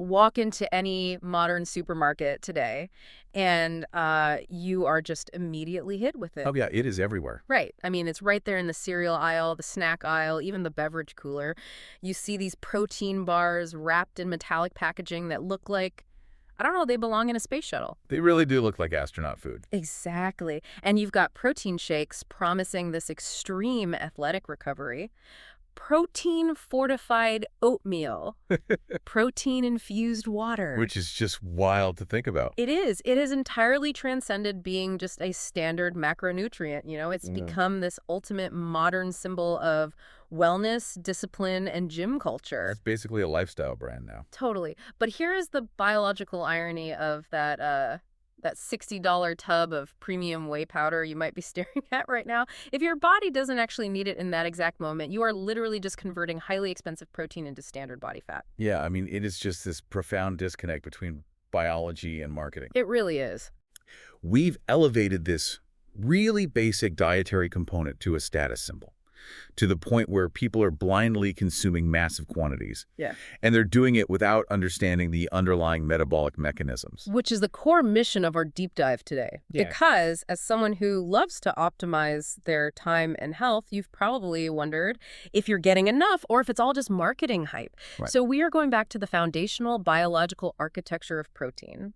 walk into any modern supermarket today, and you are just immediately hit with it. Oh, yeah, it is everywhere. Right. I mean, it's right there in the cereal aisle, the snack aisle, even the beverage cooler. You see these protein bars wrapped in metallic packaging that look like, I don't know, they belong in a space shuttle. They really do look like astronaut food. Exactly. And you've got protein shakes promising this extreme athletic recovery. Protein fortified oatmeal, protein infused water. Which is just wild to think about. It is. It has entirely transcended being just a standard macronutrient. It's become this ultimate modern symbol of wellness, discipline, and gym culture. It's basically a lifestyle brand now. Totally. But here is the biological irony of that $60 tub of premium whey powder you might be staring at right now. If your body doesn't actually need it in that exact moment, you are literally just converting highly expensive protein into standard body fat. Yeah, I mean, it is just this profound disconnect between biology and marketing. It really is. We've elevated this really basic dietary component to a status symbol, to the point where people are blindly consuming massive quantities. Yeah. And they're doing it without understanding the underlying metabolic mechanisms. Which is the core mission of our deep dive today. Yeah. Because as someone who loves to optimize their time and health, you've probably wondered if you're getting enough or if it's all just marketing hype. Right. So we are going back to the foundational biological architecture of protein.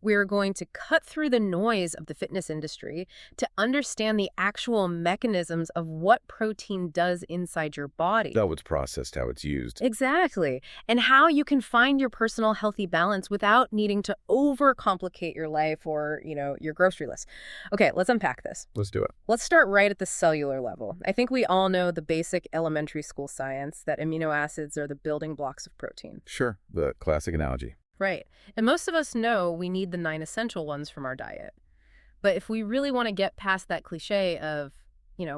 We're going to cut through the noise of the fitness industry to understand the actual mechanisms of what protein does inside your body. How it's processed, how it's used. Exactly. And how you can find your personal healthy balance without needing to overcomplicate your life or, your grocery list. Okay, let's unpack this. Let's do it. Let's start right at the cellular level. I think we all know the basic elementary school science that amino acids are the building blocks of protein. Sure, the classic analogy. Right. And most of us know we need the 9 essential ones from our diet. But if we really want to get past that cliche of,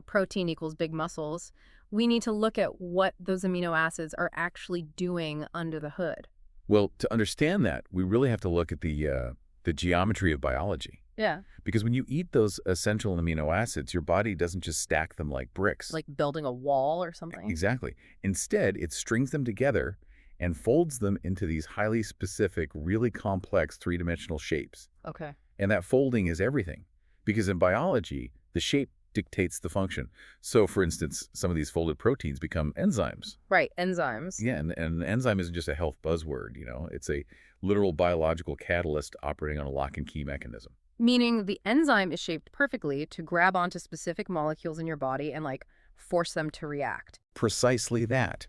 protein equals big muscles, we need to look at what those amino acids are actually doing under the hood. Well, to understand that, we really have to look at the geometry of biology. Yeah. Because when you eat those essential amino acids, your body doesn't just stack them like bricks. Like building a wall or something. Exactly. Instead, it strings them together and folds them into these highly specific, really complex three-dimensional shapes. Okay. And that folding is everything. Because in biology, the shape dictates the function. So, for instance, some of these folded proteins become enzymes. Right, enzymes. Yeah, and an enzyme isn't just a health buzzword, It's a literal biological catalyst operating on a lock-and-key mechanism. Meaning the enzyme is shaped perfectly to grab onto specific molecules in your body and, force them to react. Precisely that.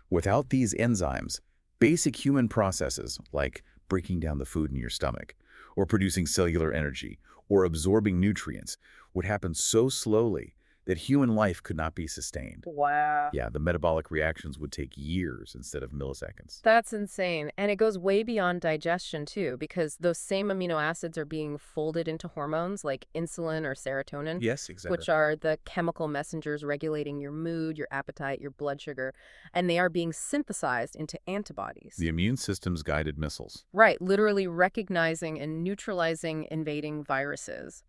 Without these enzymes, basic human processes like breaking down the food in your stomach, or producing cellular energy, or absorbing nutrients would happen so slowly that human life could not be sustained. Wow. Yeah, the metabolic reactions would take years instead of milliseconds. That's insane. And it goes way beyond digestion, too, because those same amino acids are being folded into hormones like insulin or serotonin. Yes, exactly. Which are the chemical messengers regulating your mood, your appetite, your blood sugar. And they are being synthesized into antibodies. The immune system's guided missiles. Right, literally recognizing and neutralizing invading viruses.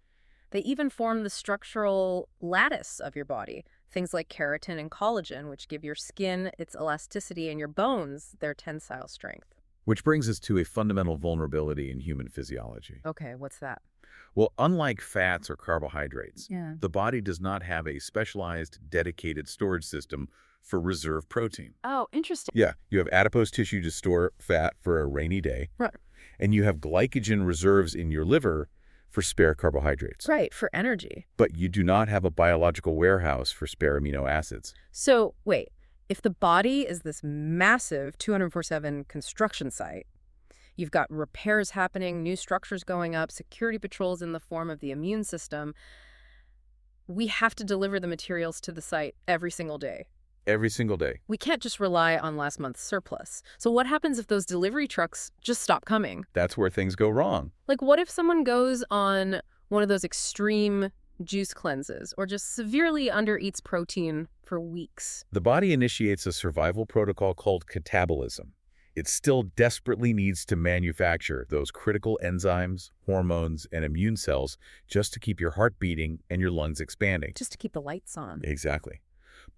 They even form the structural lattice of your body, things like keratin and collagen, which give your skin its elasticity and your bones their tensile strength. Which brings us to a fundamental vulnerability in human physiology. Okay, what's that? Well, unlike fats or carbohydrates, Yeah. the body does not have a specialized, dedicated storage system for reserve protein. Oh, interesting. Yeah, you have adipose tissue to store fat for a rainy day. Right. And you have glycogen reserves in your liver for spare carbohydrates. Right, for energy. But you do not have a biological warehouse for spare amino acids. So, wait, if the body is this massive 24/7 construction site, you've got repairs happening, new structures going up, security patrols in the form of the immune system, we have to deliver the materials to the site every single day. Every single day. We can't just rely on last month's surplus. So what happens if those delivery trucks just stop coming? That's where things go wrong. Like, what if someone goes on one of those extreme juice cleanses or just severely undereats protein for weeks? The body initiates a survival protocol called catabolism. It still desperately needs to manufacture those critical enzymes, hormones, and immune cells just to keep your heart beating and your lungs expanding. Just to keep the lights on. Exactly.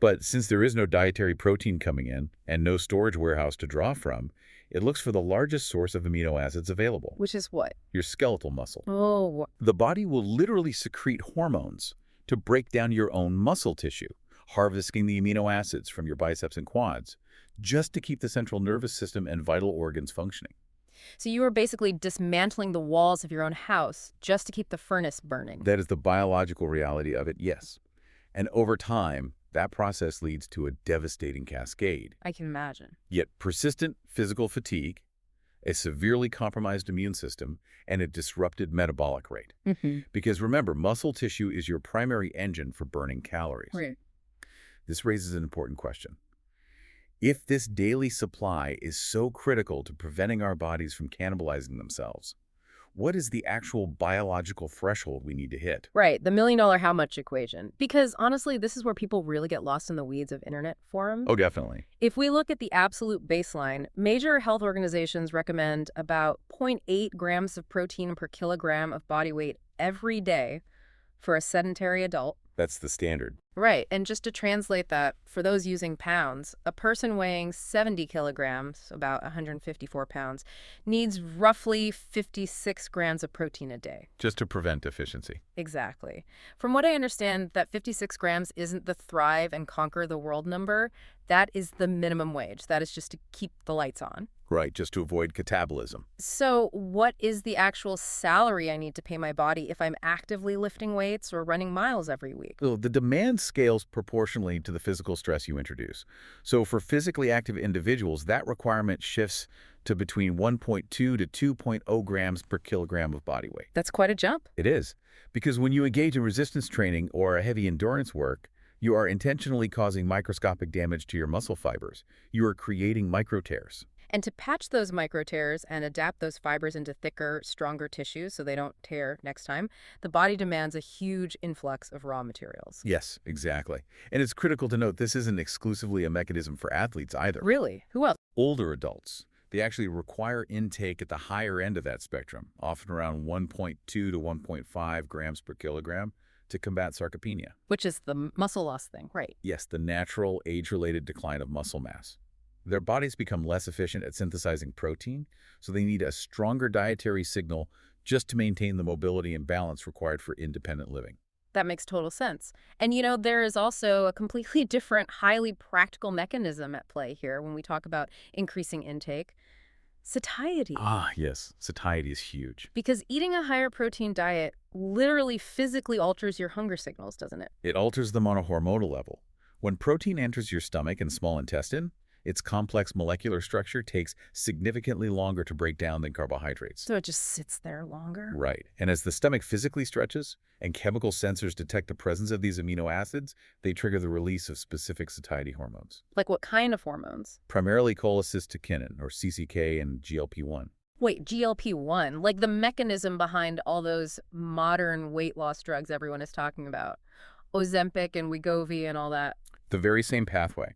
But since there is no dietary protein coming in and no storage warehouse to draw from, It looks for the largest source of amino acids available, Which is what? your skeletal muscle. Oh, The body will literally secrete hormones to break down your own muscle tissue, harvesting the amino acids from your biceps and quads, just to keep the central nervous system and vital organs functioning. so you are basically dismantling the walls of your own house just to keep the furnace burning. That is the biological reality of it, yes. And over time, that process leads to a devastating cascade. I can imagine. Yet persistent physical fatigue, a severely compromised immune system, and a disrupted metabolic rate. Because remember, muscle tissue is your primary engine for burning calories. Right. This raises an important question. If this daily supply is so critical to preventing our bodies from cannibalizing themselves, what is the actual biological threshold we need to hit? Right, the $1,000,000 how much equation. Because honestly, this is where people really get lost in the weeds of internet forums. Oh, definitely. If we look at the absolute baseline, major health organizations recommend about 0.8 grams of protein per kilogram of body weight every day for a sedentary adult. That's the standard. Right, and just to translate that, for those using pounds, a person weighing 70 kilograms, about 154 pounds, needs roughly 56 grams of protein a day. Just to prevent deficiency. Exactly. From what I understand, that 56 grams isn't the thrive and conquer the world number. That is the minimum wage. That is just to keep the lights on. Right, just to avoid catabolism. So what is the actual salary I need to pay my body if I'm actively lifting weights or running miles every week? So the demand scales proportionally to the physical stress you introduce. So for physically active individuals, that requirement shifts to between 1.2 to 2.0 grams per kilogram of body weight. That's quite a jump. It is, because when you engage in resistance training or heavy endurance work, you are intentionally causing microscopic damage to your muscle fibers. You are creating micro tears. And to patch those micro tears and adapt those fibers into thicker, stronger tissues so they don't tear next time, the body demands a huge influx of raw materials. Yes, exactly. And it's critical to note this isn't exclusively a mechanism for athletes either. Really? Who else? Older adults, they actually require intake at the higher end of that spectrum, often around 1.2 to 1.5 grams per kilogram, to combat sarcopenia. Which is the muscle loss thing, right? Yes, the natural age-related decline of muscle mass. Their bodies become less efficient at synthesizing protein, so they need a stronger dietary signal just to maintain the mobility and balance required for independent living. That makes total sense. And there is also a completely different, highly practical mechanism at play here when we talk about increasing intake. Satiety. Ah, yes, satiety is huge. Because eating a higher protein diet literally physically alters your hunger signals, doesn't it? It alters them on a hormonal level. When protein enters your stomach and small intestine, its complex molecular structure takes significantly longer to break down than carbohydrates. So it just sits there longer? Right. And as the stomach physically stretches and chemical sensors detect the presence of these amino acids, they trigger the release of specific satiety hormones, Like what kind of hormones? primarily cholecystokinin, or CCK, and GLP-1. Wait, GLP-1, like the mechanism behind all those modern weight loss drugs everyone is talking about. Ozempic and Wegovy and all that. The very same pathway.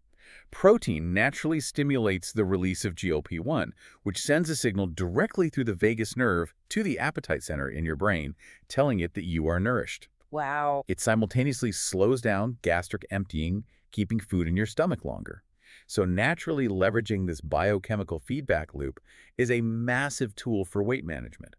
Protein naturally stimulates the release of GLP-1, which sends a signal directly through the vagus nerve to the appetite center in your brain, telling it that you are nourished. Wow. It simultaneously slows down gastric emptying, keeping food in your stomach longer. So naturally leveraging this biochemical feedback loop is a massive tool for weight management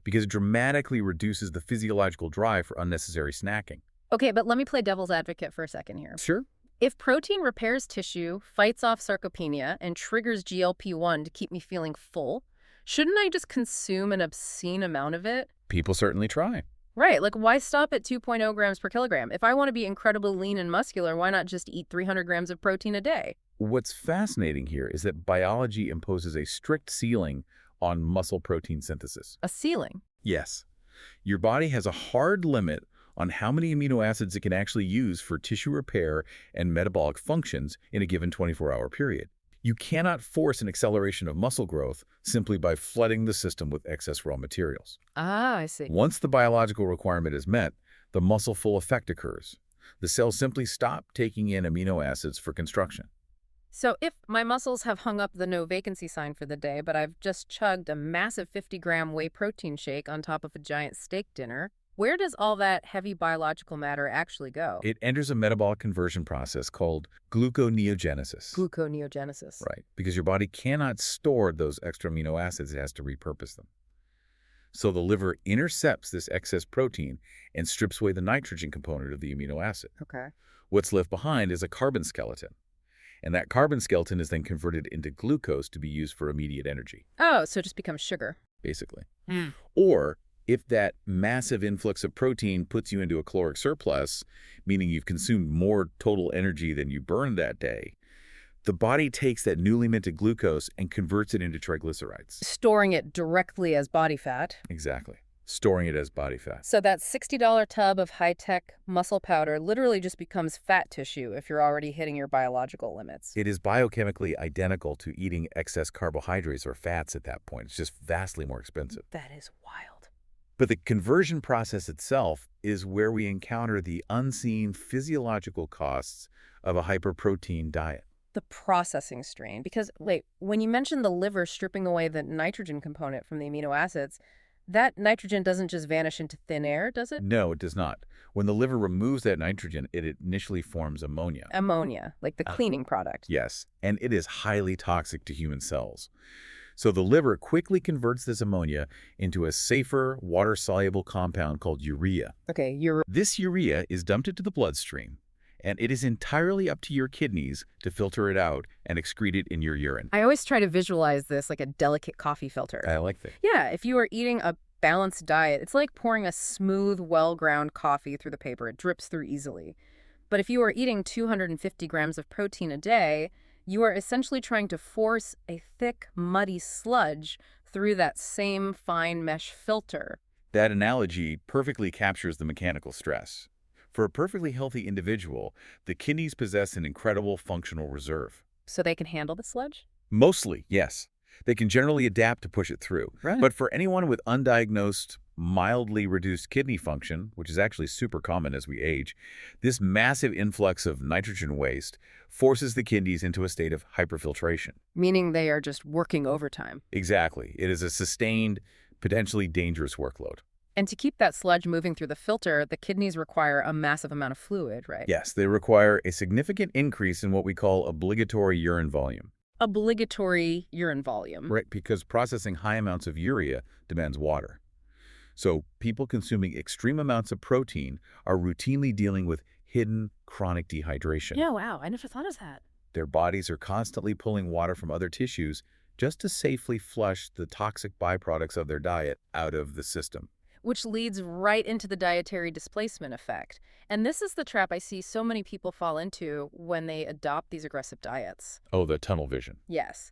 because it dramatically reduces the physiological drive for unnecessary snacking. Okay, but let me play devil's advocate for a second here. Sure. If protein repairs tissue, fights off sarcopenia, and triggers GLP-1 to keep me feeling full, shouldn't I just consume an obscene amount of it? People certainly try. Right, like why stop at 2.0 grams per kilogram? If I want to be incredibly lean and muscular, why not just eat 300 grams of protein a day? What's fascinating here is that biology imposes a strict ceiling on muscle protein synthesis. A ceiling. Yes. Your body has a hard limit on how many amino acids it can actually use for tissue repair and metabolic functions in a given 24-hour period. You cannot force an acceleration of muscle growth simply by flooding the system with excess raw materials. Ah, I see. Once the biological requirement is met, the muscle full effect occurs. The cells simply stop taking in amino acids for construction. So if my muscles have hung up the no vacancy sign for the day, but I've just chugged a massive 50-gram whey protein shake on top of a giant steak dinner, Where does all that heavy biological matter actually go? It enters a metabolic conversion process called gluconeogenesis. Gluconeogenesis. Right, because your body cannot store those extra amino acids, it has to repurpose them. So the liver intercepts this excess protein and strips away the nitrogen component of the amino acid. Okay. What's left behind is a carbon skeleton, and that carbon skeleton is then converted into glucose to be used for immediate energy, Oh, so it just becomes sugar. basically. Hmm. Or if that massive influx of protein puts you into a caloric surplus, meaning you've consumed more total energy than you burned that day, the body takes that newly minted glucose and converts it into triglycerides. Storing it directly as body fat. Exactly. Storing it as body fat. So that $60 tub of high-tech muscle powder literally just becomes fat tissue if you're already hitting your biological limits. It is biochemically identical to eating excess carbohydrates or fats at that point. It's just vastly more expensive. That is wild. But the conversion process itself is where we encounter the unseen physiological costs of a hyperprotein diet. The processing strain. Because, wait, when you mentioned the liver stripping away the nitrogen component from the amino acids, that nitrogen doesn't just vanish into thin air, does it? No, it does not. When the liver removes that nitrogen, it initially forms ammonia. Ammonia, like the cleaning product. Yes, and it is highly toxic to human cells. So the liver quickly converts this ammonia into a safer, water-soluble compound called urea. Okay, you're... This urea is dumped into the bloodstream, and it is entirely up to your kidneys to filter it out and excrete it in your urine. I always try to visualize this like a delicate coffee filter. I like that. Yeah, if you are eating a balanced diet, it's like pouring a smooth, well-ground coffee through the paper. It drips through easily. But if you are eating 250 grams of protein a day, you are essentially trying to force a thick, muddy sludge through that same fine mesh filter. That analogy perfectly captures the mechanical stress. For a perfectly healthy individual, the kidneys possess an incredible functional reserve. So they can handle the sludge? Mostly, yes. They can generally adapt to push it through. Right. But for anyone with undiagnosed, mildly reduced kidney function, which is actually super common as we age, this massive influx of nitrogen waste forces the kidneys into a state of hyperfiltration. Meaning they are just working overtime. Exactly. It is a sustained, potentially dangerous workload. And to keep that sludge moving through the filter, the kidneys require a massive amount of fluid, right? Yes, they require a significant increase in what we call obligatory urine volume. Obligatory urine volume. Right, because processing high amounts of urea demands water. So people consuming extreme amounts of protein are routinely dealing with hidden chronic dehydration. Yeah, wow. I never thought of that. Their bodies are constantly pulling water from other tissues just to safely flush the toxic byproducts of their diet out of the system. Which leads right into the dietary displacement effect. And this is the trap I see so many people fall into when they adopt these aggressive diets. Oh, the tunnel vision. Yes.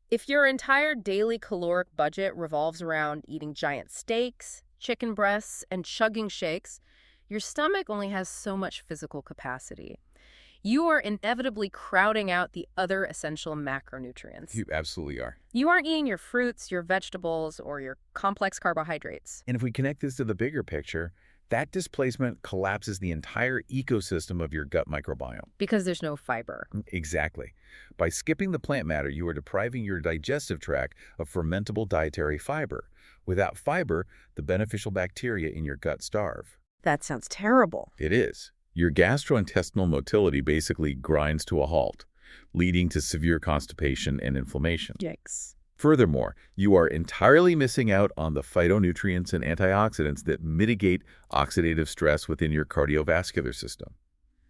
If your entire daily caloric budget revolves around eating giant steaks, chicken breasts, and chugging shakes, your stomach only has so much physical capacity. You are inevitably crowding out the other essential macronutrients. You absolutely are. You aren't eating your fruits, your vegetables, or your complex carbohydrates. And if we connect this to the bigger picture, that displacement collapses the entire ecosystem of your gut microbiome. Because there's no fiber. Exactly. By skipping the plant matter, you are depriving your digestive tract of fermentable dietary fiber. Without fiber, the beneficial bacteria in your gut starve. That sounds terrible. It is. Your gastrointestinal motility basically grinds to a halt, leading to severe constipation and inflammation. Yikes. Furthermore, you are entirely missing out on the phytonutrients and antioxidants that mitigate oxidative stress within your cardiovascular system.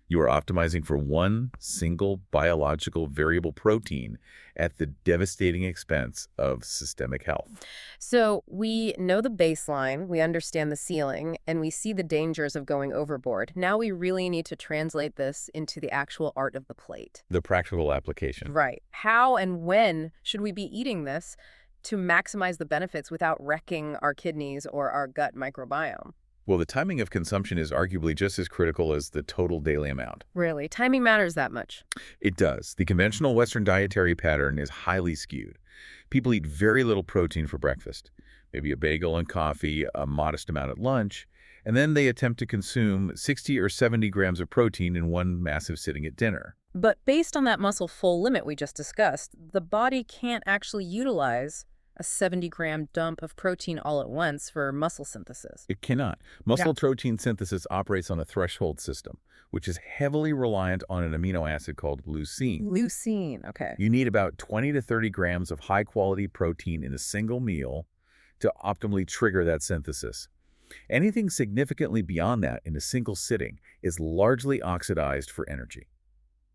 You are optimizing for one single biological variable protein at the devastating expense of systemic health. So we know the baseline, we understand the ceiling, and we see the dangers of going overboard. Now we really need to translate this into the actual art of the plate. The practical application. Right. How and when should we be eating this to maximize the benefits without wrecking our kidneys or our gut microbiome? Well, the timing of consumption is arguably just as critical as the total daily amount. Really? Timing matters that much? It does. The conventional Western dietary pattern is highly skewed. People eat very little protein for breakfast, maybe a bagel and coffee, a modest amount at lunch, and then they attempt to consume 60 or 70 grams of protein in one massive sitting at dinner. But based on that muscle full limit we just discussed, the body can't actually utilize a 70-gram dump of protein all at once for muscle synthesis. It cannot. Muscle protein synthesis operates on a threshold system, which is heavily reliant on an amino acid called leucine. Leucine, okay. You need about 20 to 30 grams of high-quality protein in a single meal to optimally trigger that synthesis. Anything significantly beyond that in a single sitting is largely oxidized for energy.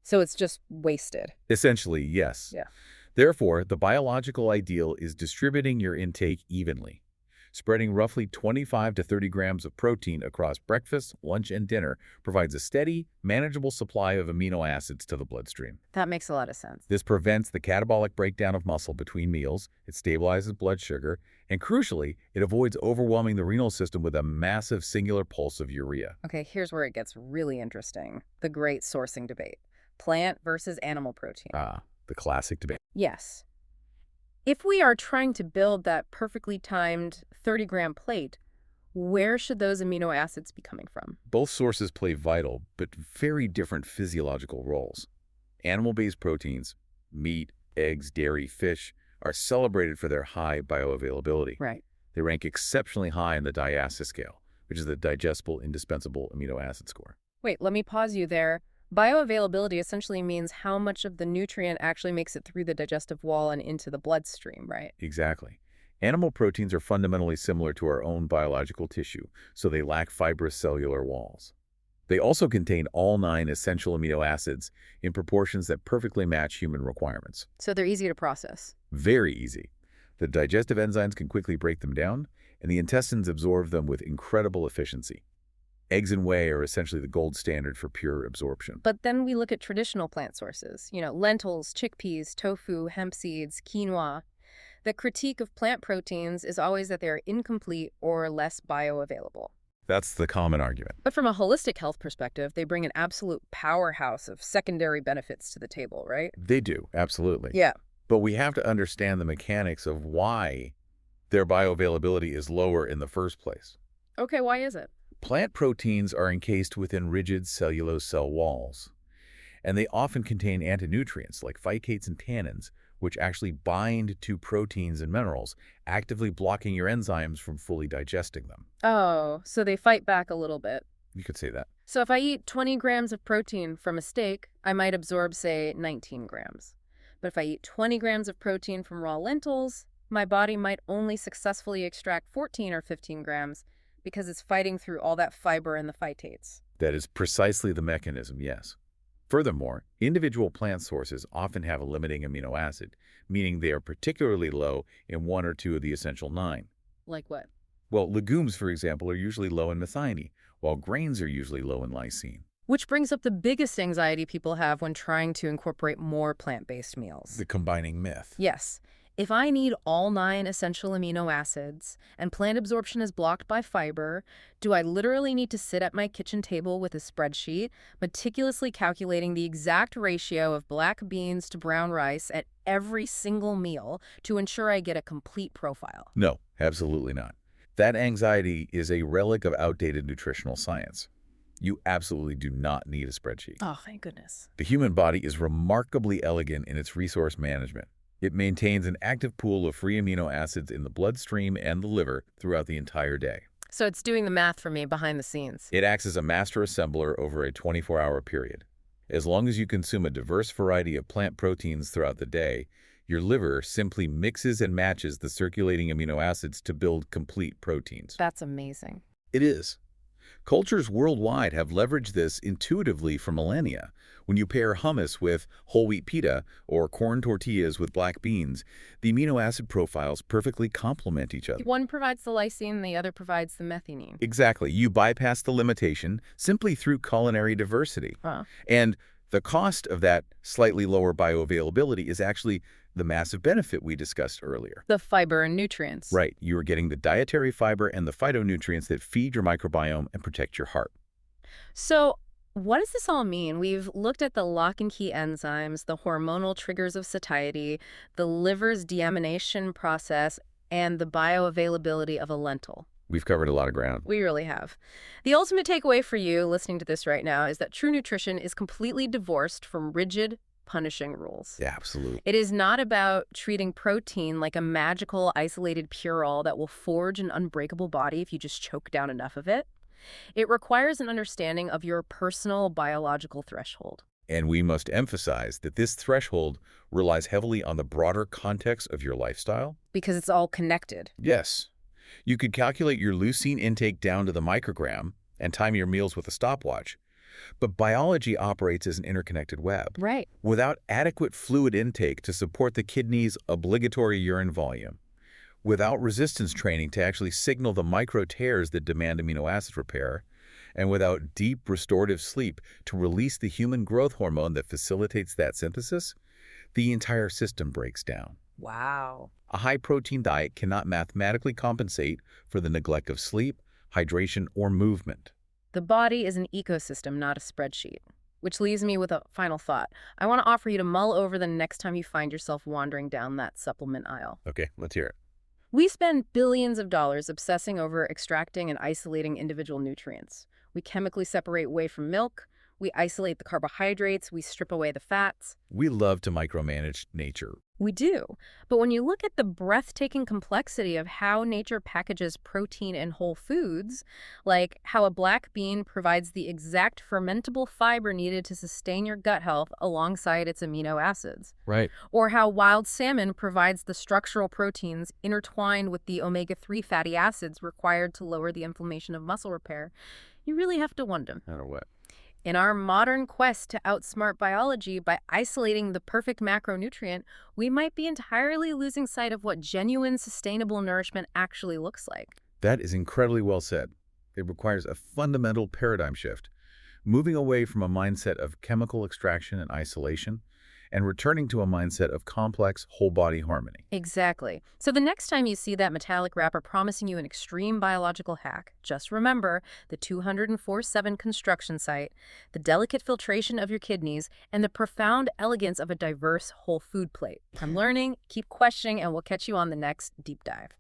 So it's just wasted. Essentially, yes. Yeah. Therefore, the biological ideal is distributing your intake evenly. Spreading roughly 25 to 30 grams of protein across breakfast, lunch, and dinner provides a steady, manageable supply of amino acids to the bloodstream. That makes a lot of sense. This prevents the catabolic breakdown of muscle between meals, it stabilizes blood sugar, and crucially, it avoids overwhelming the renal system with a massive singular pulse of urea. Okay, here's where it gets really interesting. The great sourcing debate. Plant versus animal protein. The classic debate. Yes. If we are trying to build that perfectly timed 30-gram plate, where should those amino acids be coming from? Both sources play vital, but very different physiological roles. Animal-based proteins, meat, eggs, dairy, fish, are celebrated for their high bioavailability. Right. They rank exceptionally high in the DIASTA scale, which is the digestible indispensable amino acid score. Wait, let me pause you there. Bioavailability essentially means how much of the nutrient actually makes it through the digestive wall and into the bloodstream, right? Exactly. Animal proteins are fundamentally similar to our own biological tissue, so they lack fibrous cellular walls. They also contain all 9 essential amino acids in proportions that perfectly match human requirements. So they're easy to process. Very easy. The digestive enzymes can quickly break them down, and the intestines absorb them with incredible efficiency. Eggs and whey are essentially the gold standard for pure absorption. But then we look at traditional plant sources, lentils, chickpeas, tofu, hemp seeds, quinoa. The critique of plant proteins is always that they're incomplete or less bioavailable. That's the common argument. But from a holistic health perspective, they bring an absolute powerhouse of secondary benefits to the table, right? They do, absolutely. Yeah. But we have to understand the mechanics of why their bioavailability is lower in the first place. Okay, why is it? Plant proteins are encased within rigid cellulose cell walls, and they often contain antinutrients like phytates and tannins, which actually bind to proteins and minerals, actively blocking your enzymes from fully digesting them. Oh, so they fight back a little bit. You could say that. So if I eat 20 grams of protein from a steak, I might absorb, say, 19 grams. But if I eat 20 grams of protein from raw lentils, my body might only successfully extract 14 or 15 grams because it's fighting through all that fiber and the phytates. That is precisely the mechanism, yes. Furthermore, individual plant sources often have a limiting amino acid, meaning they are particularly low in 1 or 2 of the essential 9. Like what? Well, legumes, for example, are usually low in methionine, while grains are usually low in lysine. Which brings up the biggest anxiety people have when trying to incorporate more plant-based meals. The combining myth. Yes. If I need all 9 essential amino acids and plant absorption is blocked by fiber, do I literally need to sit at my kitchen table with a spreadsheet, meticulously calculating the exact ratio of black beans to brown rice at every single meal to ensure I get a complete profile? No, absolutely not. That anxiety is a relic of outdated nutritional science. You absolutely do not need a spreadsheet. Oh, thank goodness. The human body is remarkably elegant in its resource management. It maintains an active pool of free amino acids in the bloodstream and the liver throughout the entire day. So it's doing the math for me behind the scenes. It acts as a master assembler over a 24-hour period. As long as you consume a diverse variety of plant proteins throughout the day, your liver simply mixes and matches the circulating amino acids to build complete proteins. That's amazing. It is. Cultures worldwide have leveraged this intuitively for millennia. When you pair hummus with whole wheat pita or corn tortillas with black beans, the amino acid profiles perfectly complement each other. One provides the lysine, the other provides the methionine. Exactly. You bypass the limitation simply through culinary diversity. Wow. And the cost of that slightly lower bioavailability is actually the massive benefit we discussed earlier. The fiber and nutrients. Right. You are getting the dietary fiber and the phytonutrients that feed your microbiome and protect your heart. So what does this all mean? We've looked at the lock and key enzymes, the hormonal triggers of satiety, the liver's deamination process, and the bioavailability of a lentil. We've covered a lot of ground. We really have. The ultimate takeaway for you listening to this right now is that true nutrition is completely divorced from rigid, punishing rules. Yeah, absolutely. It is not about treating protein like a magical, isolated cure-all that will forge an unbreakable body if you just choke down enough of it. It requires an understanding of your personal biological threshold. And we must emphasize that this threshold relies heavily on the broader context of your lifestyle. Because it's all connected. Yes, you could calculate your leucine intake down to the microgram and time your meals with a stopwatch. But biology operates as an interconnected web. Right. Without adequate fluid intake to support the kidney's obligatory urine volume, without resistance training to actually signal the micro tears that demand amino acid repair, and without deep restorative sleep to release the human growth hormone that facilitates that synthesis, the entire system breaks down. Wow. A high-protein diet cannot mathematically compensate for the neglect of sleep, hydration, or movement. The body is an ecosystem, not a spreadsheet. Which leaves me with a final thought. I want to offer you to mull over the next time you find yourself wandering down that supplement aisle. Okay, let's hear it. We spend billions of dollars obsessing over extracting and isolating individual nutrients. We chemically separate whey from milk. We isolate the carbohydrates. We strip away the fats. We love to micromanage nature. We do. But when you look at the breathtaking complexity of how nature packages protein in whole foods, like how a black bean provides the exact fermentable fiber needed to sustain your gut health alongside its amino acids, Right. or how wild salmon provides the structural proteins intertwined with the omega-3 fatty acids required to lower the inflammation of muscle repair, you really have to wonder. I don't know what. In our modern quest to outsmart biology by isolating the perfect macronutrient, we might be entirely losing sight of what genuine, sustainable nourishment actually looks like. That is incredibly well said. It requires a fundamental paradigm shift, moving away from a mindset of chemical extraction and isolation, and returning to a mindset of complex, whole-body harmony. Exactly. So the next time you see that metallic wrapper promising you an extreme biological hack, just remember the 204/7 construction site, the delicate filtration of your kidneys, and the profound elegance of a diverse whole food plate. I'm learning, keep questioning, and we'll catch you on the next deep dive.